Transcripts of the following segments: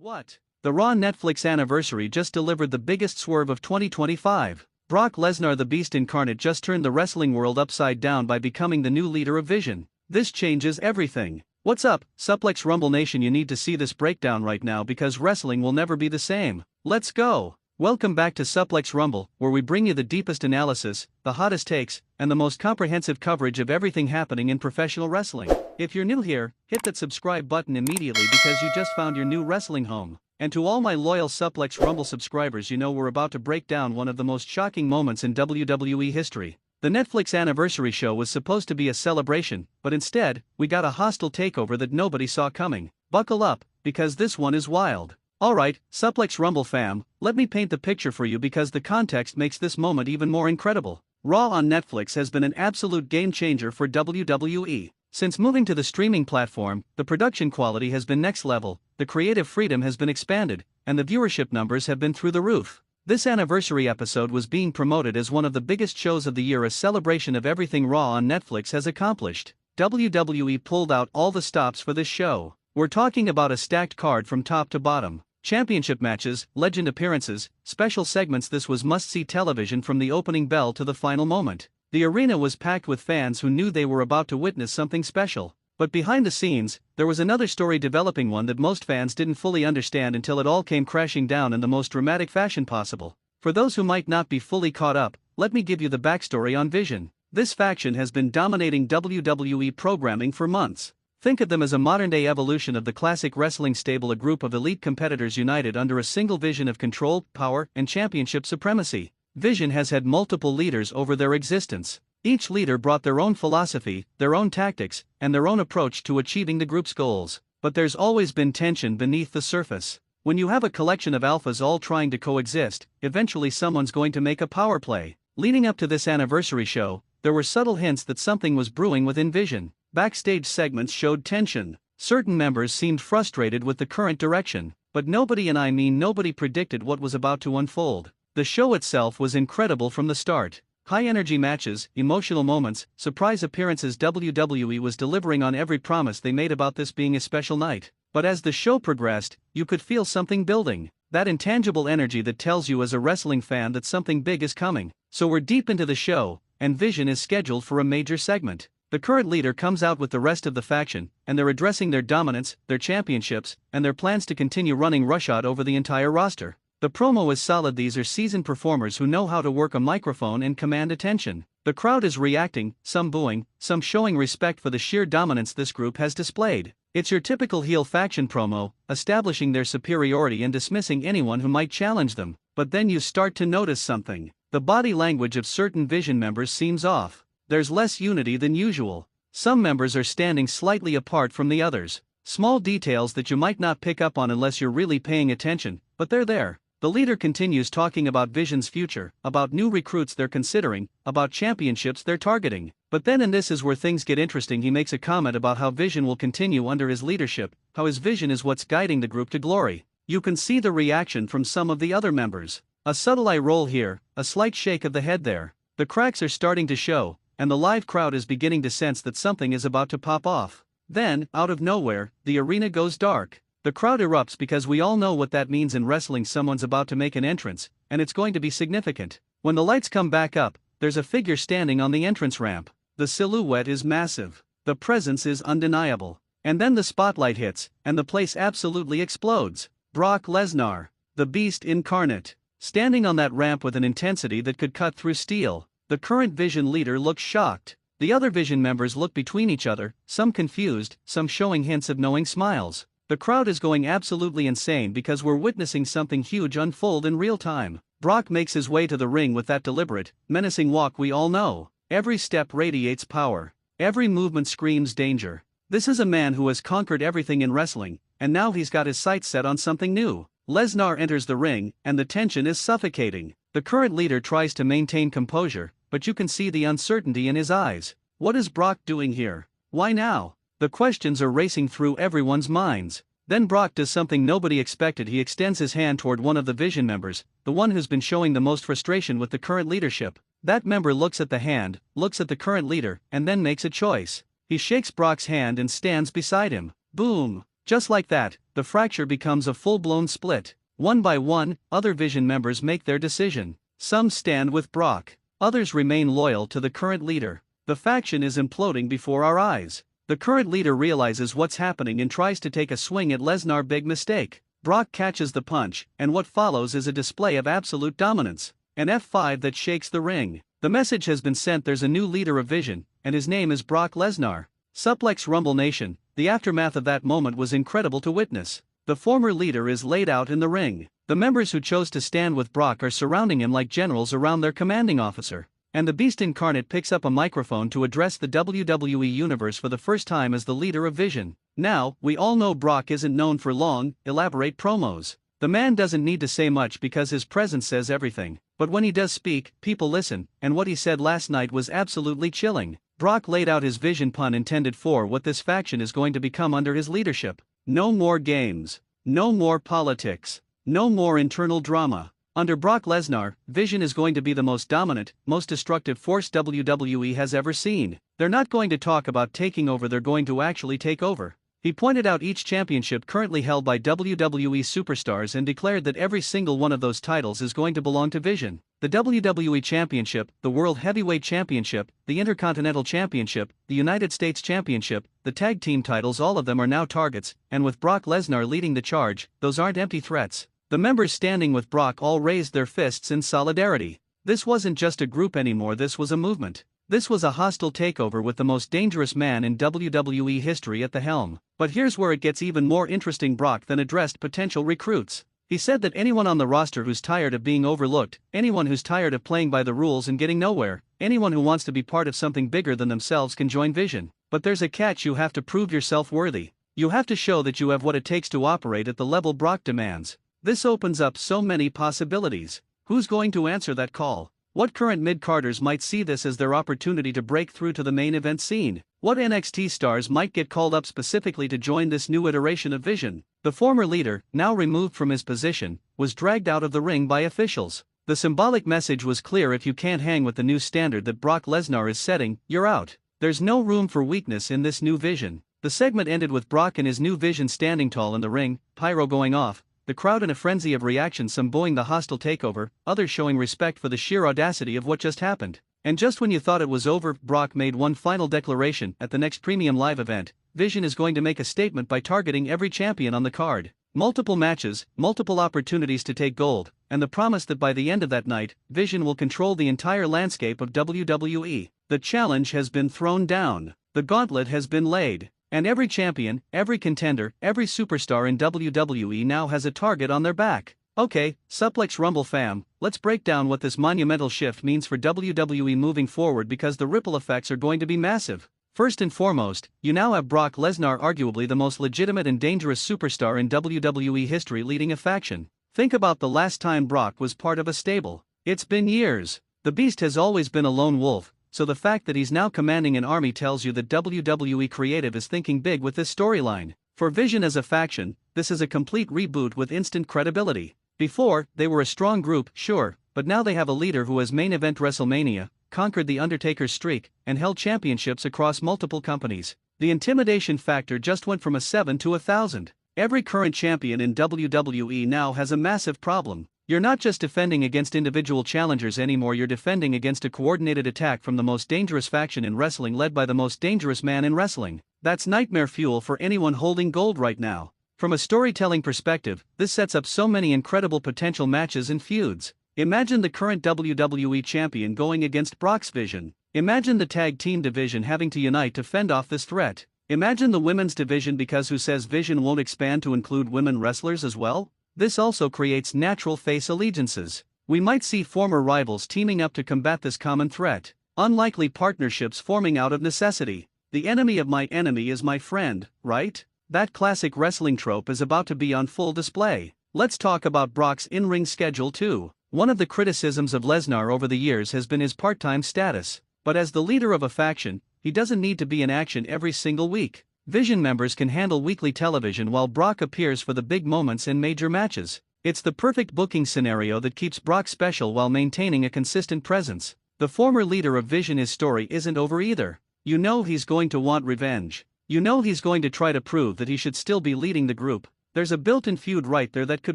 What? The Raw Netflix anniversary just delivered the biggest swerve of 2025. Brock Lesnar, the Beast incarnate, just turned the wrestling world upside down by becoming the new leader of Vision. This changes everything. What's up, Suplex Rumble Nation? You need to see this breakdown right now because wrestling will never be the same. Let's go! Welcome back to Suplex Rumble, where we bring you the deepest analysis, the hottest takes, and the most comprehensive coverage of everything happening in professional wrestling. If you're new here, hit that subscribe button immediately because you just found your new wrestling home. And to all my loyal Suplex Rumble subscribers, you know we're about to break down one of the most shocking moments in WWE history. The Netflix anniversary show was supposed to be a celebration, but instead, we got a hostile takeover that nobody saw coming. Buckle up, because this one is wild. Alright, Suplex Rumble fam, let me paint the picture for you because the context makes this moment even more incredible. Raw on Netflix has been an absolute game changer for WWE. Since moving to the streaming platform, the production quality has been next level, the creative freedom has been expanded, and the viewership numbers have been through the roof. This anniversary episode was being promoted as one of the biggest shows of the year, a celebration of everything Raw on Netflix has accomplished. WWE pulled out all the stops for this show. We're talking about a stacked card from top to bottom. Championship matches, legend appearances, special segments. This was must-see television from the opening bell to the final moment. The arena was packed with fans who knew they were about to witness something special. But behind the scenes, there was another story developing, one that most fans didn't fully understand until it all came crashing down in the most dramatic fashion possible. For those who might not be fully caught up, let me give you the backstory on Vision. This faction has been dominating WWE programming for months. Think of them as a modern-day evolution of the classic wrestling stable, a group of elite competitors united under a single vision of control, power, and championship supremacy. Vision has had multiple leaders over their existence. Each leader brought their own philosophy, their own tactics, and their own approach to achieving the group's goals. But there's always been tension beneath the surface. When you have a collection of alphas all trying to coexist, eventually someone's going to make a power play. Leading up to this anniversary show, there were subtle hints that something was brewing within Vision. Backstage segments showed tension. Certain members seemed frustrated with the current direction, but nobody, and I mean nobody, predicted what was about to unfold. The show itself was incredible from the start. High-energy matches, emotional moments, surprise appearances. WWE was delivering on every promise they made about this being a special night. But as the show progressed, you could feel something building. That intangible energy that tells you as a wrestling fan that something big is coming. So we're deep into the show, and Vision is scheduled for a major segment. The current leader comes out with the rest of the faction, and they're addressing their dominance, their championships, and their plans to continue running roughshod over the entire roster. The promo is solid. These are seasoned performers who know how to work a microphone and command attention. The crowd is reacting, some booing, some showing respect for the sheer dominance this group has displayed. It's your typical heel faction promo, establishing their superiority and dismissing anyone who might challenge them. But then you start to notice something. The body language of certain Vision members seems off. There's less unity than usual. Some members are standing slightly apart from the others. Small details that you might not pick up on unless you're really paying attention, but they're there. The leader continues talking about Vision's future, about new recruits they're considering, about championships they're targeting. But then, and this is where things get interesting, he makes a comment about how Vision will continue under his leadership, how his vision is what's guiding the group to glory. You can see the reaction from some of the other members. A subtle eye roll here, a slight shake of the head there. The cracks are starting to show, and the live crowd is beginning to sense that something is about to pop off. Then, out of nowhere, the arena goes dark. The crowd erupts because we all know what that means in wrestling. Someone's about to make an entrance, and it's going to be significant. When the lights come back up, there's a figure standing on the entrance ramp. The silhouette is massive. The presence is undeniable. And then the spotlight hits, and the place absolutely explodes. Brock Lesnar, the Beast incarnate, standing on that ramp with an intensity that could cut through steel. The current Vision leader looks shocked. The other Vision members look between each other, some confused, some showing hints of knowing smiles. The crowd is going absolutely insane because we're witnessing something huge unfold in real time. Brock makes his way to the ring with that deliberate, menacing walk we all know. Every step radiates power. Every movement screams danger. This is a man who has conquered everything in wrestling, and now he's got his sights set on something new. Lesnar enters the ring, and the tension is suffocating. The current leader tries to maintain composure, but you can see the uncertainty in his eyes. What is Brock doing here? Why now? The questions are racing through everyone's minds. Then Brock does something nobody expected. He extends his hand toward one of the Vision members, the one who's been showing the most frustration with the current leadership. That member looks at the hand, looks at the current leader, and then makes a choice. He shakes Brock's hand and stands beside him. Boom! Just like that, the fracture becomes a full-blown split. One by one, other Vision members make their decision. Some stand with Brock. Others remain loyal to the current leader. The faction is imploding before our eyes. The current leader realizes what's happening and tries to take a swing at Lesnar. Big mistake. Brock catches the punch, and what follows is a display of absolute dominance. An F5 that shakes the ring. The message has been sent: there's a new leader of Vision, and his name is Brock Lesnar. Suplex Rumble Nation, the aftermath of that moment was incredible to witness. The former leader is laid out in the ring. The members who chose to stand with Brock are surrounding him like generals around their commanding officer. And the Beast Incarnate picks up a microphone to address the WWE Universe for the first time as the leader of Vision. Now, we all know Brock isn't known for long, elaborate promos. The man doesn't need to say much because his presence says everything. But when he does speak, people listen, and what he said last night was absolutely chilling. Brock laid out his vision, pun intended, for what this faction is going to become under his leadership. No more games. No more politics. No more internal drama. Under Brock Lesnar, Vision is going to be the most dominant, most destructive force WWE has ever seen. They're not going to talk about taking over, they're going to actually take over. He pointed out each championship currently held by WWE superstars and declared that every single one of those titles is going to belong to Vision. The WWE Championship, the World Heavyweight Championship, the Intercontinental Championship, the United States Championship, the Tag Team titles, all of them are now targets, and with Brock Lesnar leading the charge, those aren't empty threats. The members standing with Brock all raised their fists in solidarity. This wasn't just a group anymore, this was a movement. This was a hostile takeover with the most dangerous man in WWE history at the helm. But here's where it gets even more interesting. Brock then addressed potential recruits. He said that anyone on the roster who's tired of being overlooked, anyone who's tired of playing by the rules and getting nowhere, anyone who wants to be part of something bigger than themselves can join Vision. But there's a catch: you have to prove yourself worthy. You have to show that you have what it takes to operate at the level Brock demands. This opens up so many possibilities. Who's going to answer that call? What current mid-carders might see this as their opportunity to break through to the main event scene? What NXT stars might get called up specifically to join this new iteration of Vision? The former leader, now removed from his position, was dragged out of the ring by officials. The symbolic message was clear: if you can't hang with the new standard that Brock Lesnar is setting, you're out. There's no room for weakness in this new Vision. The segment ended with Brock and his new Vision standing tall in the ring, pyro going off, the crowd in a frenzy of reaction, some booing the hostile takeover, others showing respect for the sheer audacity of what just happened. And just when you thought it was over, Brock made one final declaration: at the next premium live event, Vision is going to make a statement by targeting every champion on the card. Multiple matches, multiple opportunities to take gold, and the promise that by the end of that night, Vision will control the entire landscape of WWE. The challenge has been thrown down. The gauntlet has been laid. And every champion, every contender, every superstar in WWE now has a target on their back. Okay, Suplex Rumble fam, let's break down what this monumental shift means for WWE moving forward, because the ripple effects are going to be massive. First and foremost, you now have Brock Lesnar, arguably the most legitimate and dangerous superstar in WWE history, leading a faction. Think about the last time Brock was part of a stable. It's been years. The Beast has always been a lone wolf. So the fact that he's now commanding an army tells you that WWE Creative is thinking big with this storyline. For Vision as a faction, this is a complete reboot with instant credibility. Before, they were a strong group, sure, but now they have a leader who has main event WrestleMania, conquered the Undertaker's streak, and held championships across multiple companies. The intimidation factor just went from a 7 to 1,000. Every current champion in WWE now has a massive problem. You're not just defending against individual challengers anymore, you're defending against a coordinated attack from the most dangerous faction in wrestling, led by the most dangerous man in wrestling. That's nightmare fuel for anyone holding gold right now. From a storytelling perspective, this sets up so many incredible potential matches and feuds. Imagine the current WWE champion going against Brock's Vision. Imagine the tag team division having to unite to fend off this threat. Imagine the women's division, because who says Vision won't expand to include women wrestlers as well? This also creates natural face allegiances. We might see former rivals teaming up to combat this common threat. Unlikely partnerships forming out of necessity. The enemy of my enemy is my friend, right? That classic wrestling trope is about to be on full display. Let's talk about Brock's in-ring schedule too. One of the criticisms of Lesnar over the years has been his part-time status. But as the leader of a faction, he doesn't need to be in action every single week. Vision members can handle weekly television while Brock appears for the big moments and major matches. It's the perfect booking scenario that keeps Brock special while maintaining a consistent presence. The former leader of Vision, his story isn't over either. You know he's going to want revenge. You know he's going to try to prove that he should still be leading the group. There's a built-in feud right there that could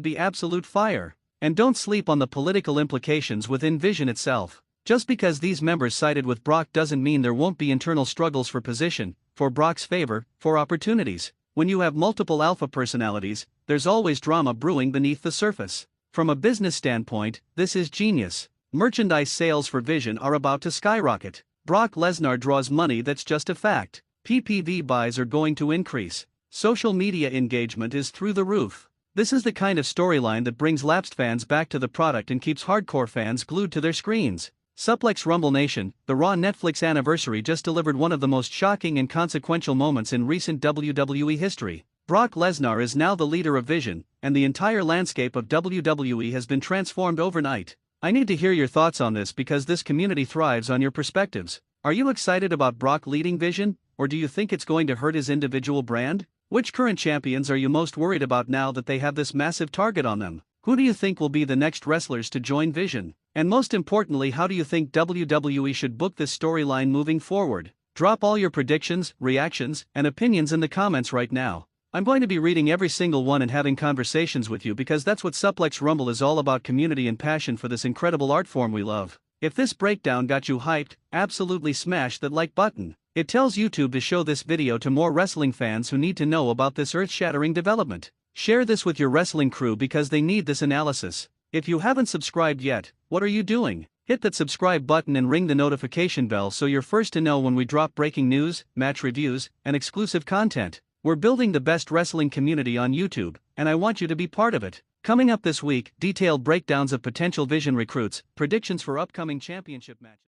be absolute fire. And don't sleep on the political implications within Vision itself. Just because these members sided with Brock doesn't mean there won't be internal struggles for position, for Brock's favor, for opportunities. When you have multiple alpha personalities, there's always drama brewing beneath the surface. From a business standpoint, this is genius. Merchandise sales for Vision are about to skyrocket. Brock Lesnar draws money, that's just a fact. PPV buys are going to increase. Social media engagement is through the roof. This is the kind of storyline that brings lapsed fans back to the product and keeps hardcore fans glued to their screens. Suplex Rumble Nation, the Raw Netflix anniversary just delivered one of the most shocking and consequential moments in recent WWE history. Brock Lesnar is now the leader of Vision, and the entire landscape of WWE has been transformed overnight. I need to hear your thoughts on this because this community thrives on your perspectives. Are you excited about Brock leading Vision, or do you think it's going to hurt his individual brand? Which current champions are you most worried about now that they have this massive target on them? Who do you think will be the next wrestlers to join Vision? And most importantly, how do you think WWE should book this storyline moving forward? Drop all your predictions, reactions, and opinions in the comments right now. I'm going to be reading every single one and having conversations with you because that's what Suplex Rumble is all about: community and passion for this incredible art form we love. If this breakdown got you hyped, absolutely smash that like button. It tells YouTube to show this video to more wrestling fans who need to know about this earth-shattering development. Share this with your wrestling crew because they need this analysis. If you haven't subscribed yet, what are you doing? Hit that subscribe button and ring the notification bell so you're first to know when we drop breaking news, match reviews, and exclusive content. We're building the best wrestling community on YouTube, and I want you to be part of it. Coming up this week, detailed breakdowns of potential Vision recruits, predictions for upcoming championship matches.